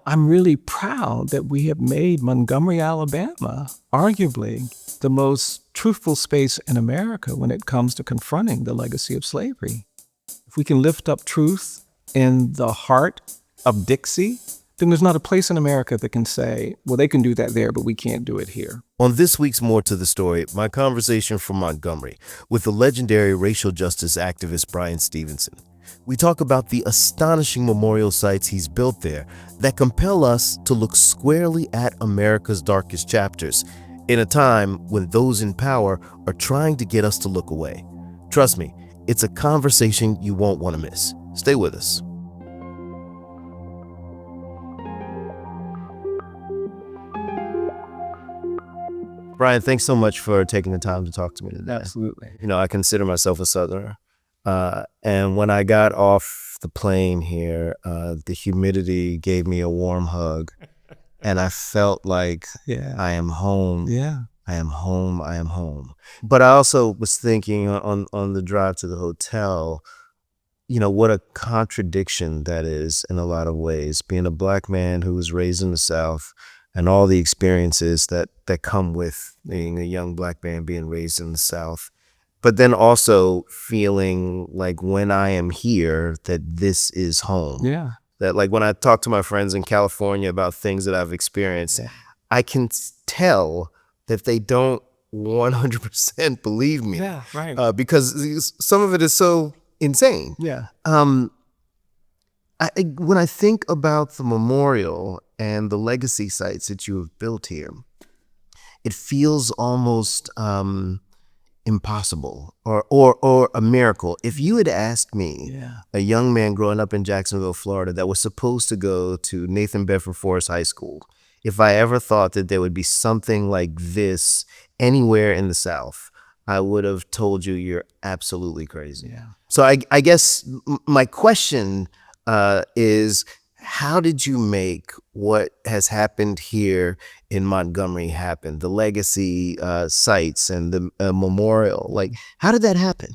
I'm really proud that we have made Montgomery, Alabama, arguably the most truthful space in America when it comes to confronting the legacy of slavery. If we can lift up truth in the heart of Dixie, then there's not a place in America that can say, well, they can do that there, but we can't do it here. On this week's More to the Story, my conversation from Montgomery with the legendary racial justice activist Bryan Stevenson. We talk about the astonishing memorial sites he's built there that compel us to look squarely at America's darkest chapters in a time when those in power are trying to get us to look away. Trust me, it's a conversation you won't want to miss. Stay with us. Bryan, thanks so much for taking the time to talk to me today. Absolutely. You know, I consider myself a Southerner. And when I got off the plane here, the humidity gave me a warm hug. And I felt like I am home. Yeah. I am home. I am home. But I also was thinking on the drive to the hotel, you know, what a contradiction that is in a lot of ways. Being a Black man who was raised in the South and all the experiences that come with being a young Black man being raised in the South. But then also feeling like when I am here, that this is home. Yeah. That like when I talk to my friends in California about things that I've experienced, I can tell that they don't 100% believe me. Yeah, right. Because some of it is so insane. Yeah. When I think about the memorial and the legacy sites that you have built here, it feels almost impossible or a miracle. If you had asked me, a young man growing up in Jacksonville, Florida, that was supposed to go to Nathan Bedford Forrest High School, if I ever thought that there would be something like this anywhere in the South, I would have told you you're absolutely crazy. Yeah. So I guess my question is, how did you make what has happened here in Montgomery happen? The legacy sites and the memorial, like, how did that happen?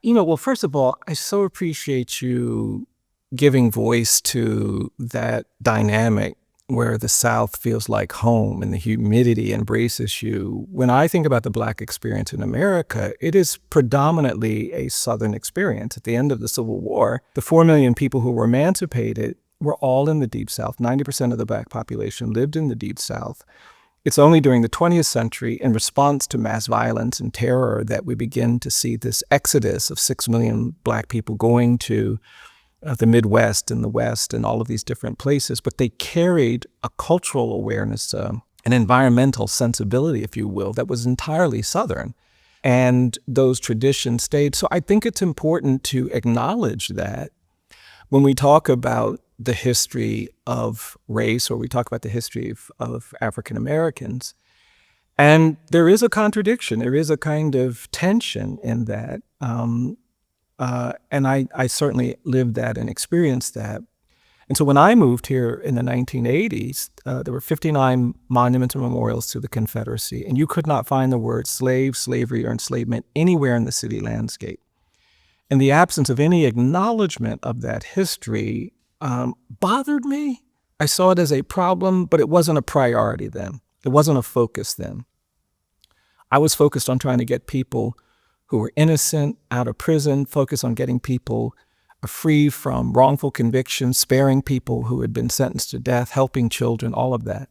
You know, well, first of all, I so appreciate you giving voice to that dynamic where the South feels like home and the humidity embraces you. When I think about the Black experience in America, it is predominantly a Southern experience. At the end of the Civil War, the 4 million people who were emancipated were all in the Deep South. 90% of the Black population lived in the Deep South. It's only during the 20th century, in response to mass violence and terror, that we begin to see this exodus of 6 million Black people going to the Midwest and the West and all of these different places, but they carried a cultural awareness, an environmental sensibility, if you will, that was entirely Southern. And those traditions stayed. So I think it's important to acknowledge that when we talk about the history of race, or we talk about the history of African Americans, and there is a contradiction, there is a kind of tension in that. And I certainly lived that and experienced that. And so when I moved here in the 1980s, there were 59 monuments and memorials to the Confederacy, and you could not find the word slave, slavery, or enslavement anywhere in the city landscape. And the absence of any acknowledgement of that history bothered me. I saw it as a problem, but it wasn't a priority then. It wasn't a focus then. I was focused on trying to get people who were innocent out of prison, focus on getting people free from wrongful convictions, sparing people who had been sentenced to death, helping children, all of that.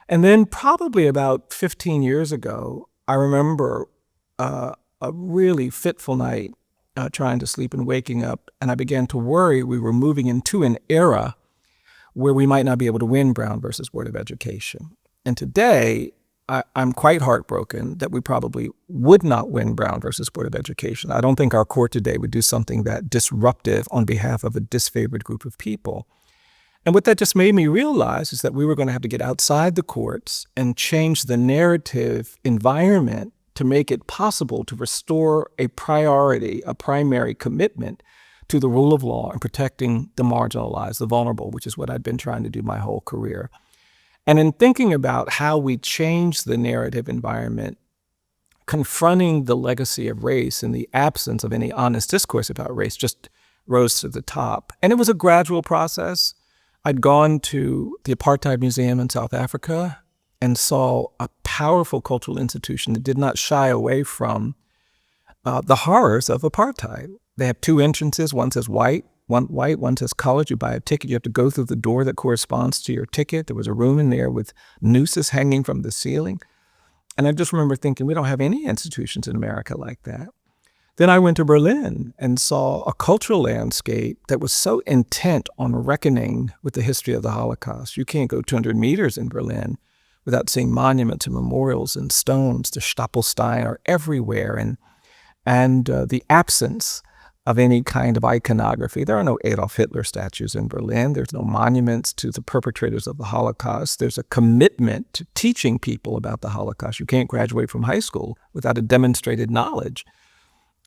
And then probably about 15 years ago, I remember a really fitful night trying to sleep and waking up, and I began to worry we were moving into an era where we might not be able to win Brown versus Board of Education. And today, I'm quite heartbroken that we probably would not win Brown versus Board of Education. I don't think our court today would do something that disruptive on behalf of a disfavored group of people. And what that just made me realize is that we were going to have to get outside the courts and change the narrative environment to make it possible to restore a priority, a primary commitment to the rule of law and protecting the marginalized, the vulnerable, which is what I'd been trying to do my whole career. And in thinking about how we change the narrative environment, confronting the legacy of race in the absence of any honest discourse about race just rose to the top. And it was a gradual process. I'd gone to the Apartheid Museum in South Africa and saw a powerful cultural institution that did not shy away from the horrors of apartheid. They have two entrances. One says white, one says colored. You buy a ticket. You have to go through the door that corresponds to your ticket. There was a room in there with nooses hanging from the ceiling. And I just remember thinking, we don't have any institutions in America like that. Then I went to Berlin and saw a cultural landscape that was so intent on reckoning with the history of the Holocaust. You can't go 200 meters in Berlin without seeing monuments and memorials and stones. The Stapelstein are everywhere, and the absence of any kind of iconography. There are no Adolf Hitler statues in Berlin. There's no monuments to the perpetrators of the Holocaust. There's a commitment to teaching people about the Holocaust. You can't graduate from high school without a demonstrated knowledge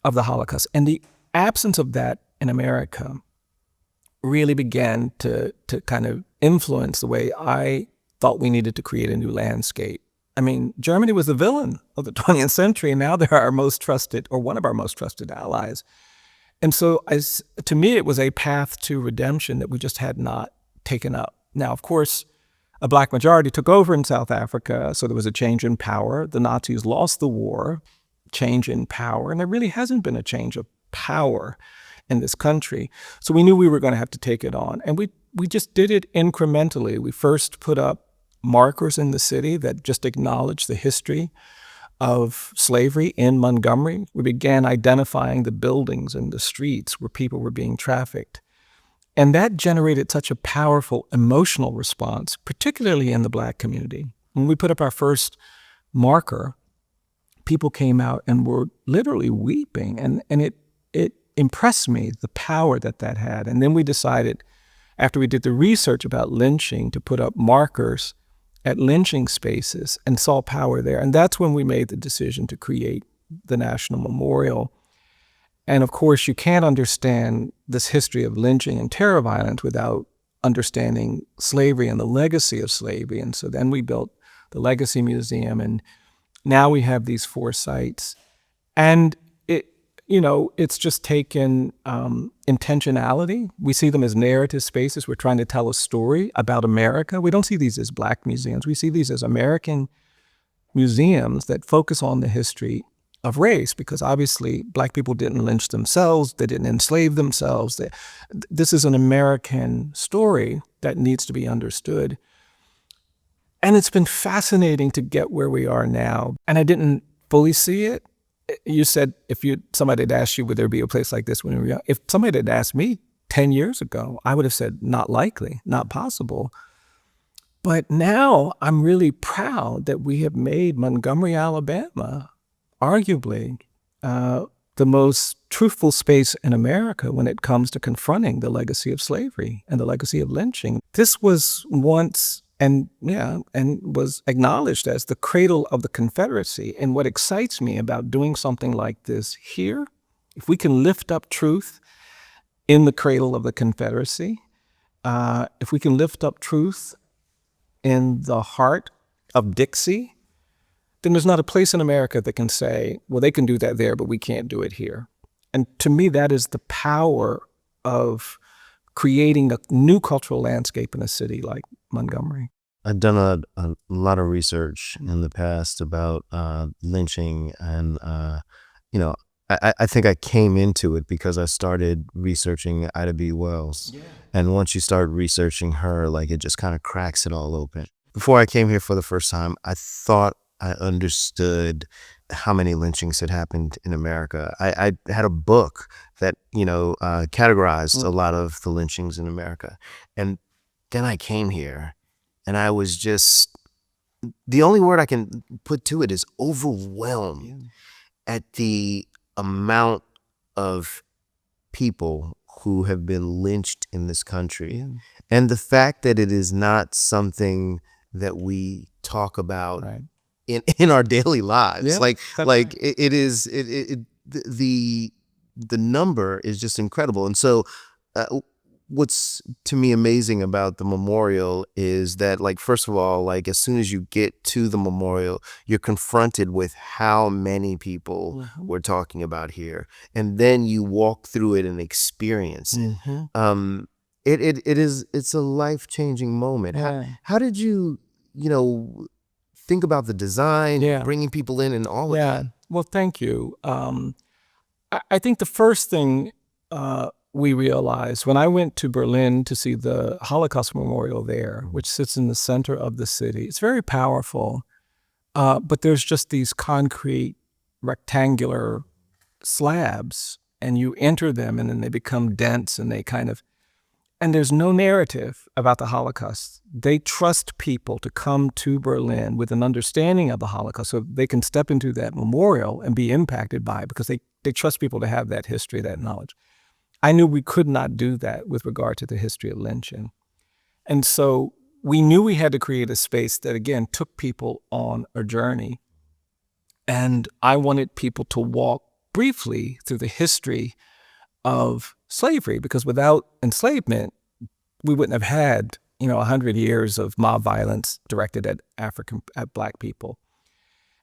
of the Holocaust. And the absence of that in America really began to kind of influence the way I thought we needed to create a new landscape. I mean, Germany was the villain of the 20th century, and now they're our most trusted, or one of our most trusted allies. And so to me, it was a path to redemption that we just had not taken up. Now, of course, a black majority took over in South Africa, so there was a change in power. The Nazis lost the war, change in power, and there really hasn't been a change of power in this country. So we knew we were going to have to take it on, and we just did it incrementally. We first put up markers in the city that just acknowledged the history of slavery in Montgomery. We began identifying the buildings and the streets where people were being trafficked. And that generated such a powerful emotional response, particularly in the Black community. When we put up our first marker, people came out and were literally weeping. And it impressed me, the power that had. And then we decided, after we did the research about lynching, to put up markers at lynching spaces and saw power there. And that's when we made the decision to create the National Memorial. And of course, you can't understand this history of lynching and terror violence without understanding slavery and the legacy of slavery. And so then we built the Legacy Museum, and now we have these 4 sites. And it's just taken intentionality. We see them as narrative spaces. We're trying to tell a story about America. We don't see these as Black museums. We see these as American museums that focus on the history of race, because obviously Black people didn't lynch themselves. They didn't enslave themselves. This is an American story that needs to be understood. And it's been fascinating to get where we are now. And I didn't fully see it. You said somebody had asked you, would there be a place like this when you were young? If somebody had asked me 10 years ago, I would have said, not likely, not possible. But now I'm really proud that we have made Montgomery, Alabama, arguably the most truthful space in America when it comes to confronting the legacy of slavery and the legacy of lynching. This was once and was acknowledged as the cradle of the Confederacy. And what excites me about doing something like this here, if we can lift up truth in the cradle of the Confederacy, if we can lift up truth in the heart of Dixie, then there's not a place in America that can say, well, they can do that there, but we can't do it here. And to me, that is the power of creating a new cultural landscape in a city like Montgomery. I've done a lot of research in the past about lynching, and I think I came into it because I started researching Ida B. Wells. Yeah. And once you start researching her, like, it just kind of cracks it all open. Before I came here for the first time, I thought I understood how many lynchings had happened in America. I had a book that, categorized a lot of the lynchings in America. And then I came here and I was just, the only word I can put to it is overwhelmed at the amount of people who have been lynched in this country. Yeah. And the fact that it is not something that we talk about in our daily lives. Yeah, it is the number is just incredible. And so what's to me amazing about the memorial is that, like, first of all, like, as soon as you get to the memorial, you're confronted with how many people we're talking about here. And then you walk through it and experience it. it's a life-changing moment. Yeah. How did you, you know, think about the design, Yeah. bringing people in and all of Yeah. that? Well, thank you. I think the first thing we realized when I went to Berlin to see the Holocaust Memorial there, which sits in the center of the city, it's very powerful, but there's just these concrete rectangular slabs, and you enter them and then they become dense and they kind of, and there's no narrative about the Holocaust. They trust people to come to Berlin with an understanding of the Holocaust so they can step into that memorial and be impacted by it because they trust people to have that history, that knowledge. I knew we could not do that with regard to the history of lynching. And so we knew we had to create a space that, again, took people on a journey. And I wanted people to walk briefly through the history of slavery, because without enslavement, we wouldn't have had, 100 years of mob violence directed at Black people.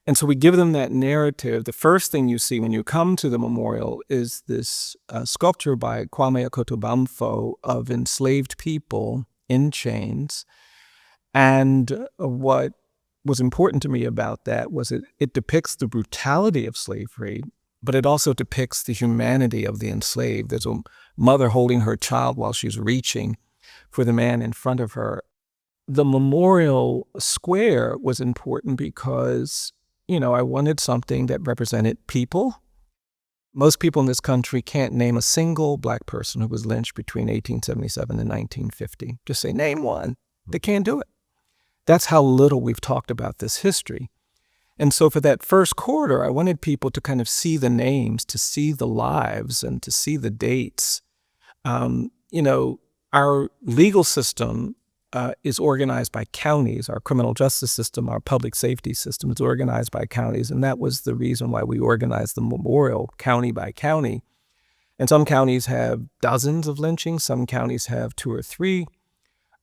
And so we give them that narrative. The first thing you see when you come to the memorial is this sculpture by Kwame Akoto-Bamfo of enslaved people in chains. And what was important to me about that was it depicts the brutality of slavery, but it also depicts the humanity of the enslaved. There's a mother holding her child while she's reaching for the man in front of her. The memorial square was important because, I wanted something that represented people. Most people in this country can't name a single Black person who was lynched between 1877 and 1950. Just say, name one. They can't do it. That's how little we've talked about this history. And so for that first quarter, I wanted people to kind of see the names, to see the lives, and to see the dates. Our legal system is organized by counties. Our criminal justice system, our public safety system is organized by counties. And that was the reason why we organized the memorial county by county. And some counties have dozens of lynchings. Some counties have 2 or 3.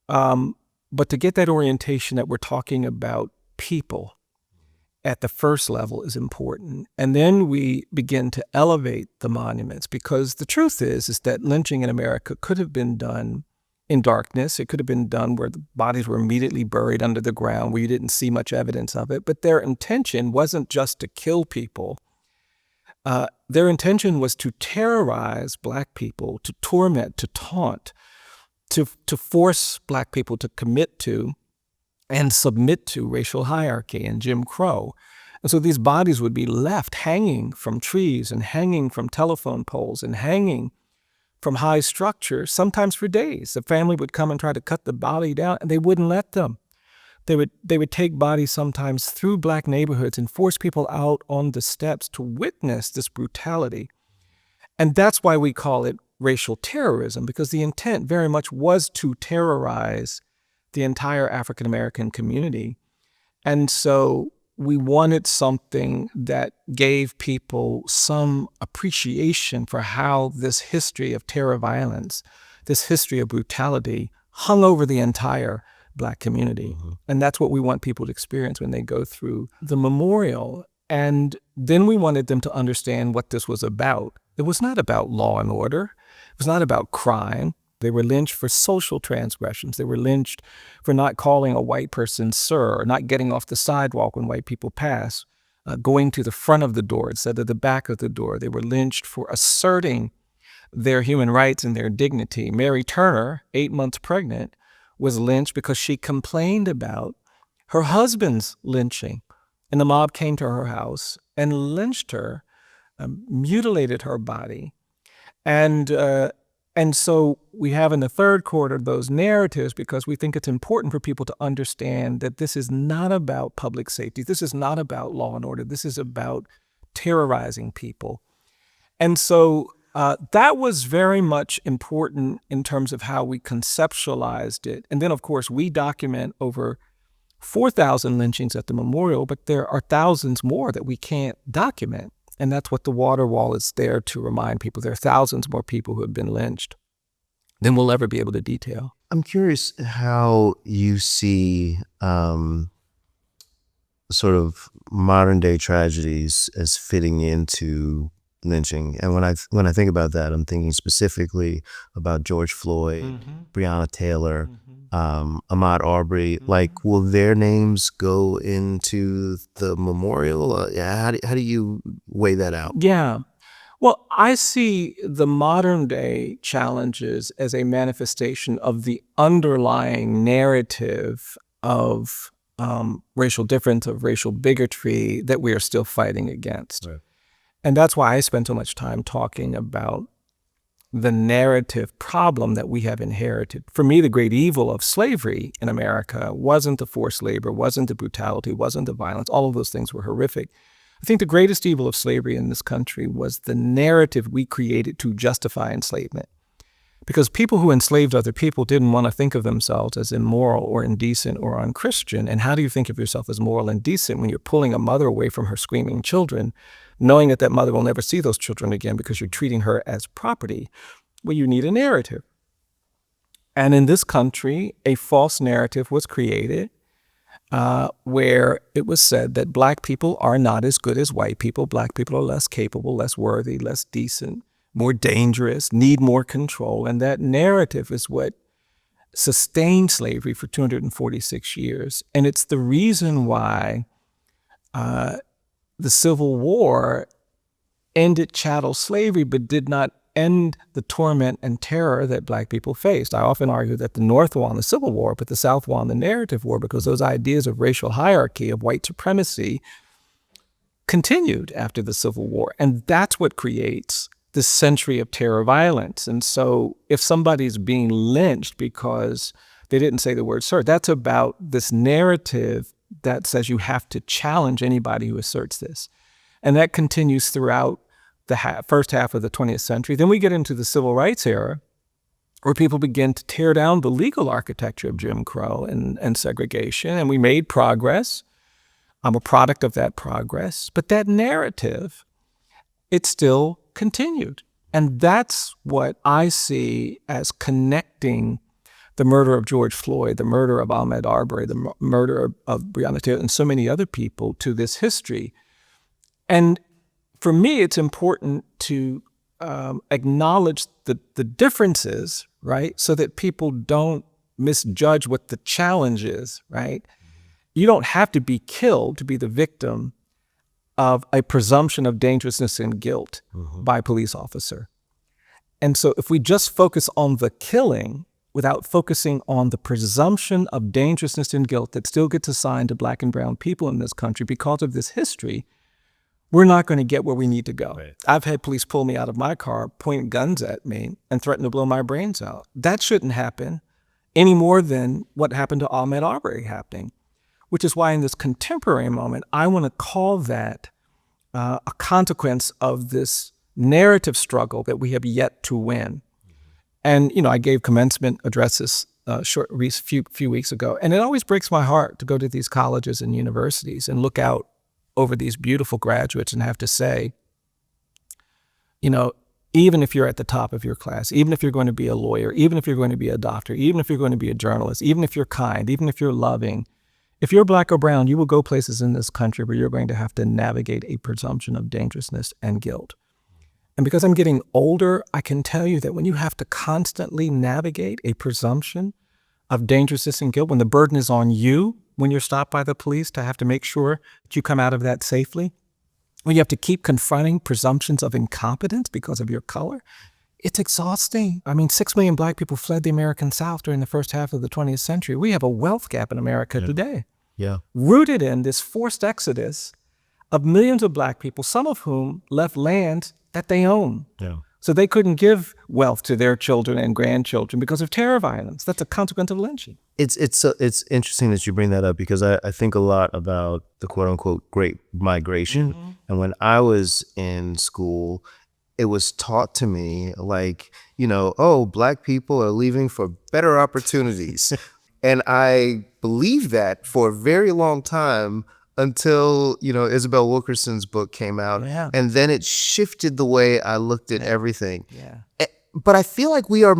But to get that orientation that we're talking about people at the first level is important. And then we begin to elevate the monuments, because the truth is that lynching in America could have been done in darkness. It could have been done where the bodies were immediately buried under the ground, where you didn't see much evidence of it. But their intention wasn't just to kill people. Their intention was to terrorize Black people, to torment, to taunt, to force Black people to commit to and submit to racial hierarchy and Jim Crow. And so these bodies would be left hanging from trees and hanging from telephone poles and hanging from high structures, sometimes for days. The family would come and try to cut the body down, and they wouldn't let them. They would take bodies sometimes through Black neighborhoods and force people out on the steps to witness this brutality. And that's why we call it racial terrorism, because the intent very much was to terrorize the entire African American community. And so we wanted something that gave people some appreciation for how this history of terror violence, this history of brutality, hung over the entire Black community. Mm-hmm. And that's what we want people to experience when they go through the memorial. And then we wanted them to understand what this was about. It was not about law and order. It was not about crime. They were lynched for social transgressions. They were lynched for not calling a white person sir, or not getting off the sidewalk when white people pass, going to the front of the door instead of the back of the door. They were lynched for asserting their human rights and their dignity. Mary Turner, 8 months pregnant, was lynched because she complained about her husband's lynching. And the mob came to her house and lynched her, mutilated her body. And so we have in the third quarter those narratives, because we think it's important for people to understand that this is not about public safety. This is not about law and order. This is about terrorizing people. And so that was very much important in terms of how we conceptualized it. And then, of course, we document over 4,000 lynchings at the memorial, but there are thousands more that we can't document. And that's what the water wall is there to remind people. There are thousands more people who have been lynched than we'll ever be able to detail. I'm curious how you see sort of modern day tragedies as fitting into lynching. And when I think about that, I'm thinking specifically about George Floyd, Breonna Taylor, Ahmaud Arbery. Like, will their names go into the memorial? How do you weigh that out? Yeah. Well, I see the modern day challenges as a manifestation of the underlying narrative of racial difference, of racial bigotry that we are still fighting against. Right. And that's why I spend so much time talking about the narrative problem that we have inherited. For me, the great evil of slavery in America wasn't the forced labor, wasn't the brutality, wasn't the violence. All of those things were horrific. I think the greatest evil of slavery in this country was the narrative we created to justify enslavement. Because people who enslaved other people didn't want to think of themselves as immoral or indecent or unchristian. And how do you think of yourself as moral and decent when you're pulling a mother away from her screaming children, knowing that that mother will never see those children again because you're treating her as property? Well, you need a narrative. And in this country, a false narrative was created where it was said that Black people are not as good as white people. Black people are less capable, less worthy, less decent, more dangerous, need more control. And that narrative is what sustained slavery for 246 years. And it's the reason why the Civil War ended chattel slavery, but did not end the torment and terror that Black people faced. I often argue that the North won the Civil War, but the South won the narrative war, because those ideas of racial hierarchy, of white supremacy, continued after the Civil War. And that's what creates this century of terror violence. And so if somebody's being lynched because they didn't say the word sir, that's about this narrative that says you have to challenge anybody who asserts this. And that continues throughout the first half of the 20th century. Then we get into the civil rights era, where people begin to tear down the legal architecture of Jim Crow and segregation. And we made progress. I'm a product of that progress. But that narrative, it still continued. And that's what I see as connecting the murder of George Floyd, the murder of Ahmaud Arbery, the murder of Breonna Taylor, and so many other people to this history. And for me, it's important to acknowledge the differences, right? So that people don't misjudge what the challenge is, right? You don't have to be killed to be the victim of a presumption of dangerousness and guilt by a police officer. And so if we just focus on the killing without focusing on the presumption of dangerousness and guilt that still gets assigned to Black and brown people in this country because of this history, we're not going to get where we need to go. Right. I've had police pull me out of my car, point guns at me, and threaten to blow my brains out. That shouldn't happen any more than what happened to Ahmaud Arbery happening, which is why in this contemporary moment, I want to call that a consequence of this narrative struggle that we have yet to win. And, you know, I gave commencement addresses few weeks ago, and it always breaks my heart to go to these colleges and universities and look out over these beautiful graduates and have to say, you know, even if you're at the top of your class, even if you're going to be a lawyer, even if you're going to be a doctor, even if you're going to be a journalist, even if you're kind, even if you're loving, if you're Black or brown, you will go places in this country where you're going to have to navigate a presumption of dangerousness and guilt. And because I'm getting older, I can tell you that when you have to constantly navigate a presumption of dangerousness and guilt, when the burden is on you, when you're stopped by the police to have to make sure that you come out of that safely, when you have to keep confronting presumptions of incompetence because of your color, it's exhausting. I mean, 6 million Black people fled the American South during the first half of the 20th century. We have a wealth gap in America today. Yeah. Rooted in this forced exodus of millions of Black people, some of whom left land that they own. Yeah. So they couldn't give wealth to their children and grandchildren because of terror violence. That's a consequence of lynching. It's interesting that you bring that up, because I think a lot about the quote unquote Great Migration. Mm-hmm. And when I was in school, it was taught to me like, you know, oh, Black people are leaving for better opportunities. And I believed that for a very long time, until, you know, Isabel Wilkerson's book came out. Yeah. And then it shifted the way I looked at everything. Yeah. But I feel like we are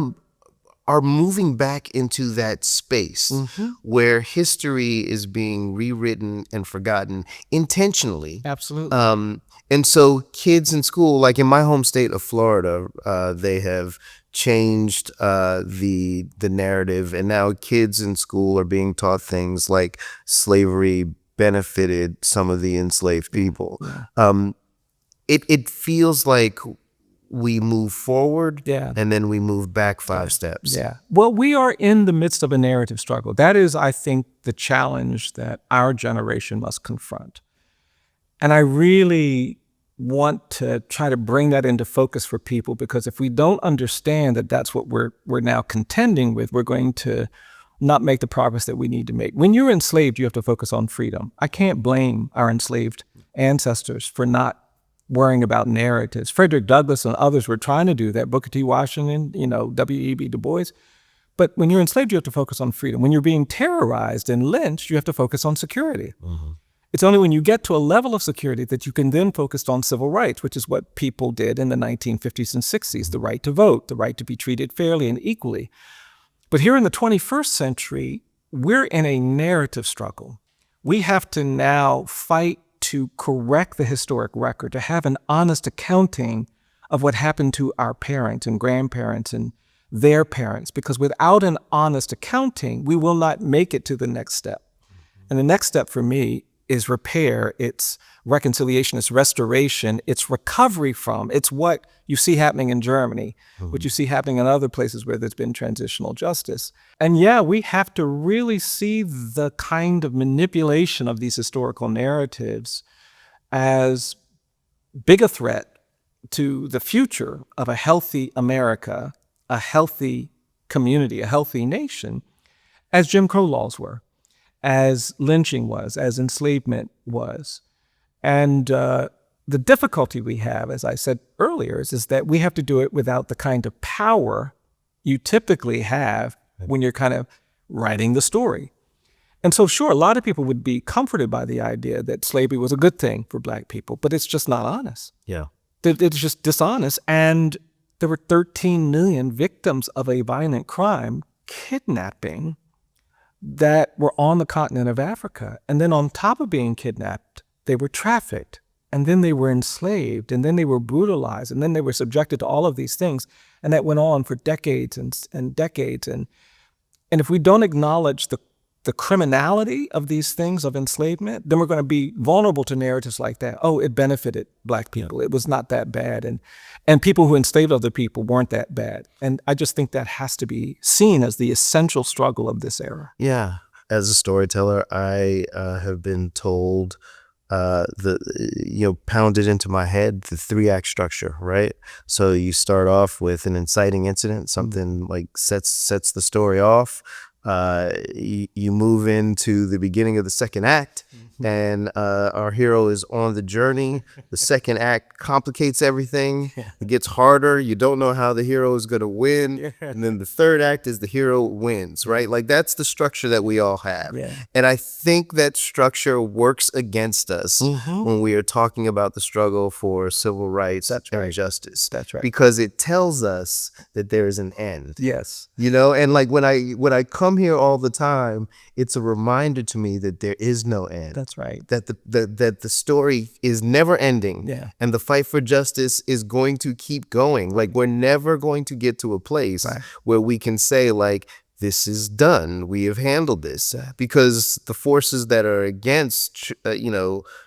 moving back into that space where history is being rewritten and forgotten intentionally. Absolutely. And so kids in school, like in my home state of Florida, they have changed the narrative, and now kids in school are being taught things like slavery benefited some of the enslaved people. Yeah. It feels like we move forward, Yeah. and then we move back 5 steps. Yeah. Well, we are in the midst of a narrative struggle. That is, I think, the challenge that our generation must confront. And I really want to try to bring that into focus for people, because if we don't understand that that's what we're now contending with, we're going to not make the progress that we need to make. When you're enslaved, you have to focus on freedom. I can't blame our enslaved ancestors for not worrying about narratives. Frederick Douglass and others were trying to do that. Booker T. Washington, W.E.B. Du Bois. But when you're enslaved, you have to focus on freedom. When you're being terrorized and lynched, you have to focus on security. Mm-hmm. It's only when you get to a level of security that you can then focus on civil rights, which is what people did in the 1950s and 60s, the right to vote, the right to be treated fairly and equally. But here in the 21st century, we're in a narrative struggle. We have to now fight to correct the historic record, to have an honest accounting of what happened to our parents and grandparents and their parents, because without an honest accounting, we will not make it to the next step. And the next step for me is repair, it's reconciliation, it's restoration, it's recovery from. It's what you see happening in Germany, what you see happening in other places where there's been transitional justice. And yeah, we have to really see the kind of manipulation of these historical narratives as big a threat to the future of a healthy America, a healthy community, a healthy nation, as Jim Crow laws were, as lynching was, as enslavement was. And the difficulty we have, as I said earlier, is that we have to do it without the kind of power you typically have when you're kind of writing the story. And so, sure, a lot of people would be comforted by the idea that slavery was a good thing for Black people, but it's just not honest. Yeah. It's just dishonest. And there were 13 million victims of a violent crime, kidnapping, that were on the continent of Africa. And then on top of being kidnapped, they were trafficked, and then they were enslaved, and then they were brutalized, and then they were subjected to all of these things. And that went on for decades and decades. And if we don't acknowledge the criminality of these things of enslavement, then we're going to be vulnerable to narratives like that. Oh, it benefited Black people. It was not that bad. And people who enslaved other people weren't that bad. And I just think that has to be seen as the essential struggle of this era. Yeah. As a storyteller, I have been told, pounded into my head, the 3-act structure, right? So you start off with an inciting incident, something like sets the story off. You move into the beginning of the second act, and our hero is on the journey. The second act complicates everything. It gets harder. You don't know how the hero is going to win. And then the third act is the hero wins, right? Like, that's the structure that we all have. Yeah. And I think that structure works against us when we are talking about the struggle for civil rights and justice. That's right. Because it tells us that there is an end. Yes. And like when I come here all the time, it's a reminder to me that there is no end. That's right. That the story is never ending. Yeah. And the fight for justice is going to keep going. Like, we're never going to get to a place where we can say, like, this is done. We have handled this. Because the forces that are against,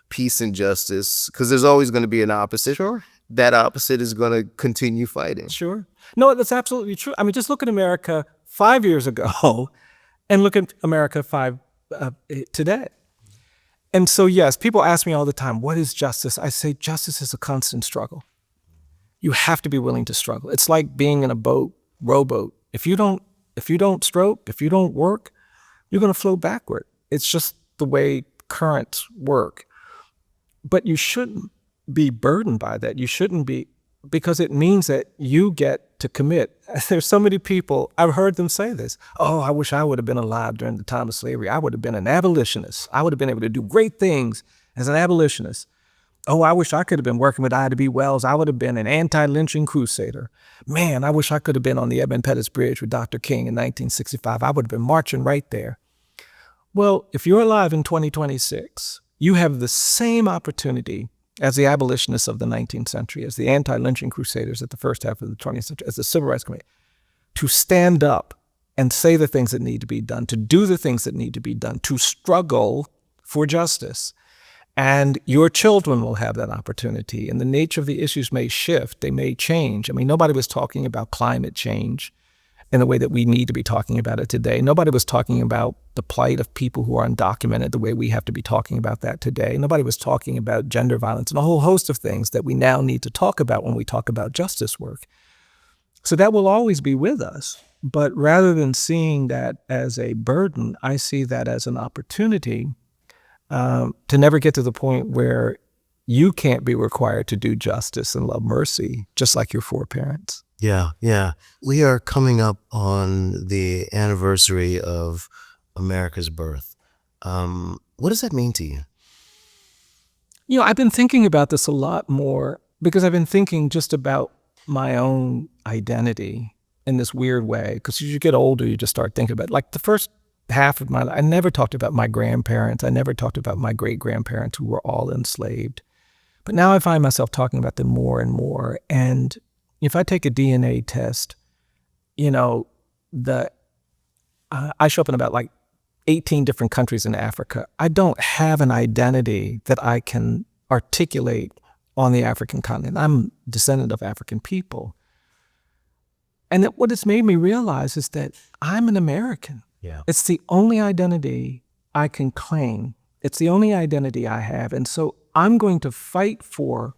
peace and justice, because there's always going to be an opposite. Sure. That opposite is going to continue fighting. Sure. No, that's absolutely true. I mean, just look at America 5 years ago and look at America today. And so, yes, people ask me all the time, what is justice? I say justice is a constant struggle. You have to be willing to struggle. It's like being in a rowboat. If you don't stroke, if you don't work, you're going to float backward. It's just the way currents work. But you shouldn't be burdened by that. You shouldn't be, because it means that you get to commit. There's so many people, I've heard them say this. Oh, I wish I would have been alive during the time of slavery. I would have been an abolitionist. I would have been able to do great things as an abolitionist. Oh, I wish I could have been working with Ida B. Wells. I would have been an anti-lynching crusader. Man, I wish I could have been on the Edmund Pettus Bridge with Dr. King in 1965. I would have been marching right there. Well, if you're alive in 2026, you have the same opportunity as the abolitionists of the 19th century, as the anti-lynching crusaders at the first half of the 20th century, as the civil rights movement, to stand up and say the things that need to be done, to do the things that need to be done, to struggle for justice. And your children will have that opportunity. And the nature of the issues may shift. They may change. I mean, nobody was talking about climate change in the way that we need to be talking about it today. Nobody was talking about the plight of people who are undocumented the way we have to be talking about that today. Nobody was talking about gender violence and a whole host of things that we now need to talk about when we talk about justice work. So that will always be with us. But rather than seeing that as a burden, I see that as an opportunity to never get to the point where you can't be required to do justice and love mercy, just like your foreparents. Yeah, yeah. We are coming up on the anniversary of America's birth. What does that mean to you? You know, I've been thinking about this a lot more because I've been thinking just about my own identity in this weird way. Because as you get older, you just start thinking about it. Like the first half of my life, I never talked about my grandparents. I never talked about my great-grandparents who were all enslaved. But now I find myself talking about them more and more. And if I take a DNA test, you know, I show up in about like 18 different countries in Africa. I don't have an identity that I can articulate on the African continent. I'm a descendant of African people. And what it's made me realize is that I'm an American. Yeah. It's the only identity I can claim. It's the only identity I have. And so I'm going to fight for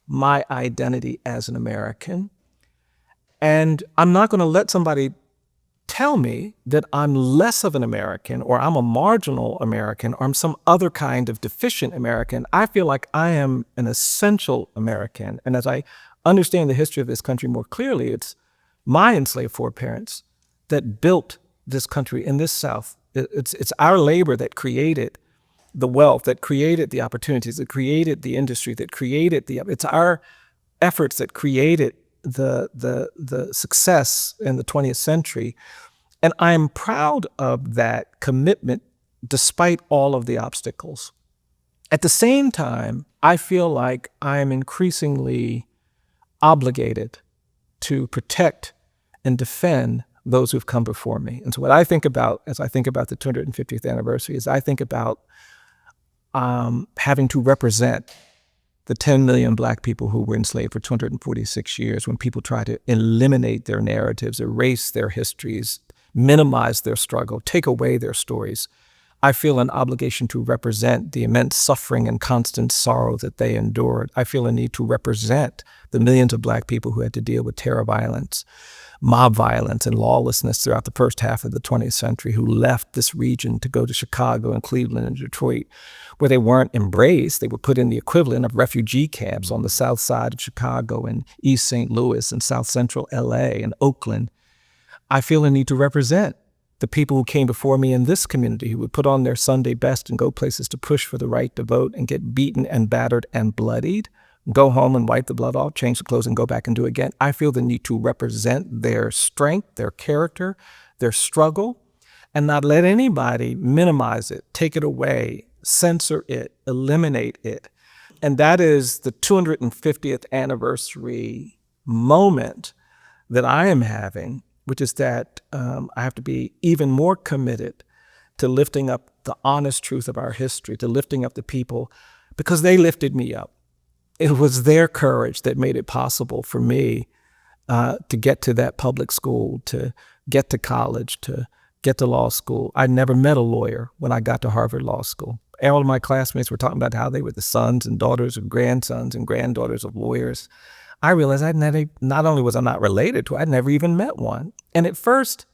my identity as an American. And I'm not going to let somebody tell me that I'm less of an American or I'm a marginal American or I'm some other kind of deficient American. I feel like I am an essential American. And as I understand the history of this country more clearly, it's my enslaved foreparents that built this country in this South. It's our labor that created the wealth, that created the opportunities, that created the industry, that created it's our efforts that created the success in the 20th century. And I'm proud of that commitment despite all of the obstacles. At the same time, I feel like I am increasingly obligated to protect and defend those who've come before me. And so what I think about as I think about the 250th anniversary is I think about having to represent the 10 million Black people who were enslaved for 246 years when people try to eliminate their narratives, erase their histories, minimize their struggle, take away their stories. I feel an obligation to represent the immense suffering and constant sorrow that they endured. I feel a need to represent the millions of Black people who had to deal with terror violence, mob violence, and lawlessness throughout the first half of the 20th century, who left this region to go to Chicago and Cleveland and Detroit, where they weren't embraced. They were put in the equivalent of refugee camps on the south side of Chicago and East St. Louis and South Central LA and Oakland. I feel a need to represent the people who came before me in this community, who would put on their Sunday best and go places to push for the right to vote and get beaten and battered and bloodied, go home and wipe the blood off, change the clothes and go back and do it again. I feel the need to represent their strength, their character, their struggle, and not let anybody minimize it, take it away, censor it, eliminate it. And that is the 250th anniversary moment that I am having, which is that I have to be even more committed to lifting up the honest truth of our history, to lifting up the people, because they lifted me up. It was their courage that made it possible for me to get to that public school, to get to college, to get to law school. I never met a lawyer when I got to Harvard Law School. All of my classmates were talking about how they were the sons and daughters of grandsons and granddaughters of lawyers. I realized not only was I not related to, I'd never even met one. And at first,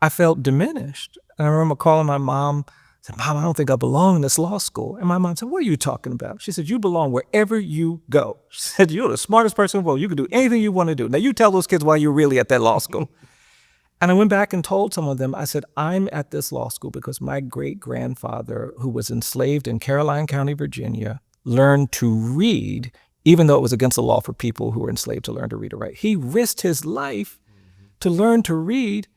I felt diminished. And I remember calling my mom, said, "Mom, I don't think I belong in this law school." And my mom said, "What are you talking about?" She said, "You belong wherever you go." She said, "You're the smartest person in the world. You can do anything you want to do. Now you tell those kids why you're really at that law school." And I went back and told some of them, I said, "I'm at this law school because my great-grandfather, who was enslaved in Caroline County, Virginia, learned to read, even though it was against the law for people who were enslaved to learn to read or write. He risked his life to learn to read,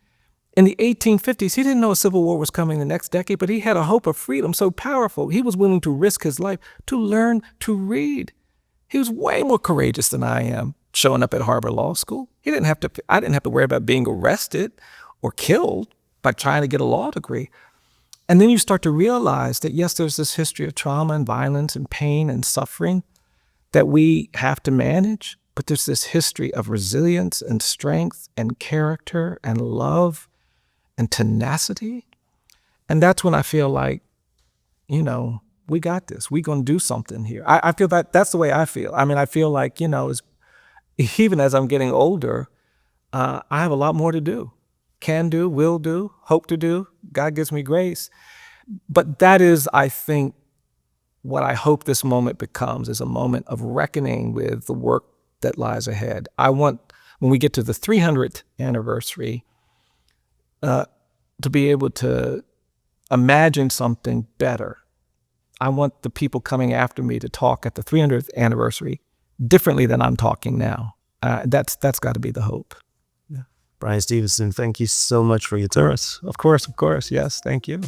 In the 1850s, he didn't know a civil war was coming the next decade, but he had a hope of freedom so powerful, he was willing to risk his life to learn to read. He was way more courageous than I am showing up at Harvard Law School. I didn't have to worry about being arrested or killed by trying to get a law degree. And then you start to realize that, yes, there's this history of trauma and violence and pain and suffering that we have to manage, but there's this history of resilience and strength and character and love and tenacity. And that's when I feel like, we got this. We're going to do something here. I feel that's the way I feel. I mean, I feel like, even as I'm getting older, I have a lot more to do. Can do, will do, hope to do. God gives me grace. But that is, I think, what I hope this moment becomes, is a moment of reckoning with the work that lies ahead. I want, when we get to the 300th anniversary, to be able to imagine something better. I want the people coming after me to talk at the 300th anniversary differently than I'm talking now. That's got to be the hope. Yeah. Bryan Stevenson, thank you so much for your time. Of course. Yes, thank you.